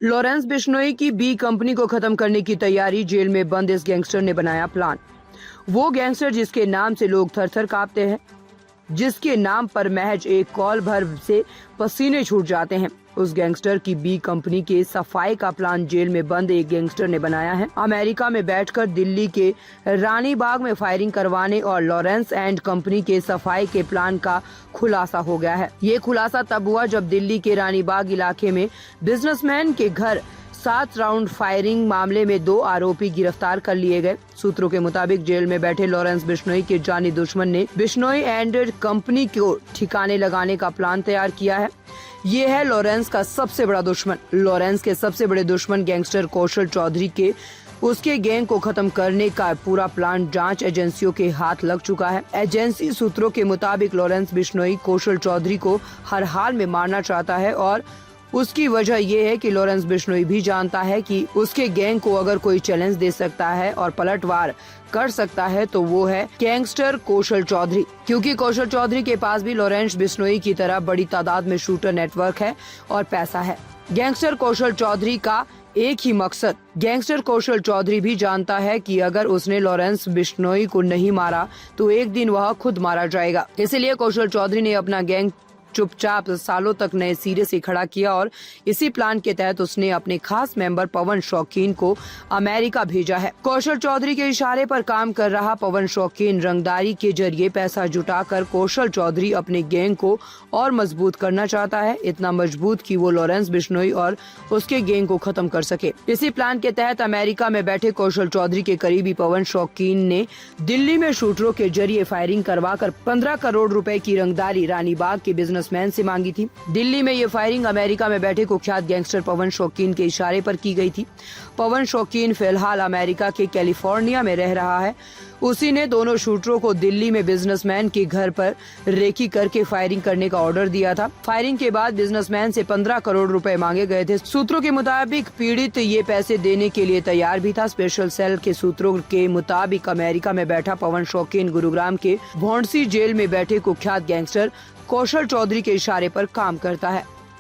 Lawrence Bishnoi की B company को खत्म करने की तैयारी। जेल में बंद इस गैंगस्टर ने बनाया प्लान। वो गैंगस्टर जिसके नाम से लोग थर थर कांपते हैं, जिसके नाम पर महज एक कॉल भर से पसीने छूट जाते हैं, उस गैंगस्टर की बी कंपनी के सफाई का प्लान जेल में बंद एक गैंगस्टर ने बनाया है। अमेरिका में बैठकर दिल्ली के रानी बाग में फायरिंग करवाने और लॉरेंस एंड कंपनी के सफाई के प्लान का खुलासा हो गया है। ये खुलासा तब हुआ जब दिल्ली के रानी बाग इलाके में बिजनेसमैन के घर 7 राउंड फायरिंग मामले में 2 आरोपी गिरफ्तार कर लिए गए। सूत्रों के मुताबिक जेल में बैठे लॉरेंस बिश्नोई के जानी दुश्मन ने बिश्नोई एंड कंपनी को ठिकाने लगाने का प्लान तैयार किया है। ये है लॉरेंस का सबसे बड़ा दुश्मन। लॉरेंस के सबसे बड़े दुश्मन गैंगस्टर कौशल चौधरी के उसके गैंग को खत्म करने का पूरा प्लान जांच एजेंसियों के हाथ लग चुका है। एजेंसी सूत्रों के मुताबिक लॉरेंस बिश्नोई कौशल चौधरी को हर हाल में मारना चाहता है और उसकी वजह यह है कि लॉरेंस बिश्नोई भी जानता है कि उसके गैंग को अगर कोई चैलेंज दे सकता है और पलटवार कर सकता है तो वो है गैंगस्टर कौशल चौधरी, क्योंकि कौशल चौधरी के पास भी लॉरेंस बिश्नोई की तरह बड़ी तादाद में शूटर नेटवर्क है और पैसा है। गैंगस्टर कौशल चौधरी का एक ही मकसद। गैंगस्टर कौशल चौधरी भी जानता है कि अगर उसने लॉरेंस बिश्नोई को नहीं मारा तो एक दिन वह खुद मारा जाएगा। इसलिए कौशल चौधरी ने अपना गैंग चुपचाप सालों तक नए सिरे से खड़ा किया और इसी प्लान के तहत उसने अपने खास मेंबर पवन शौकीन को अमेरिका भेजा है। कौशल चौधरी के इशारे पर काम कर रहा पवन शौकीन रंगदारी के जरिए पैसा जुटाकर कौशल चौधरी अपने गैंग को और मजबूत करना चाहता है, इतना मजबूत कि वो लॉरेंस बिश्नोई और उसके गैंग को खत्म कर सके। इसी प्लान के तहत अमेरिका में बैठे कौशल चौधरी के करीबी पवन शौकीन ने दिल्ली में शूटरों के जरिए फायरिंग करवाकर 15 करोड़ रुपए की रंगदारी रानी बाग के बिजनेसमैन से मांगी थी। दिल्ली में ये फायरिंग अमेरिका में बैठे कुख्यात गैंगस्टर पवन शौकीन के इशारे पर की गई थी। पवन शौकीन फिलहाल अमेरिका के कैलिफोर्निया में रह रहा है। उसी ने दोनों शूटरों को दिल्ली में बिजनेसमैन के घर पर रेकी करके फायरिंग करने का ऑर्डर दिया था। फायरिंग के बाद बिजनेसमैन से 15 करोड़ रुपए मांगे गए थे। सूत्रों के मुताबिक पीड़ित ये पैसे देने के लिए तैयार भी था। स्पेशल सेल के सूत्रों के मुताबिक अमेरिका में बैठा पवन शौकीन गुरुग्राम के भौंडसी जेल में बैठे कुख्यात गैंगस्टर कौशल चौधरी के इशारे पर काम करता है।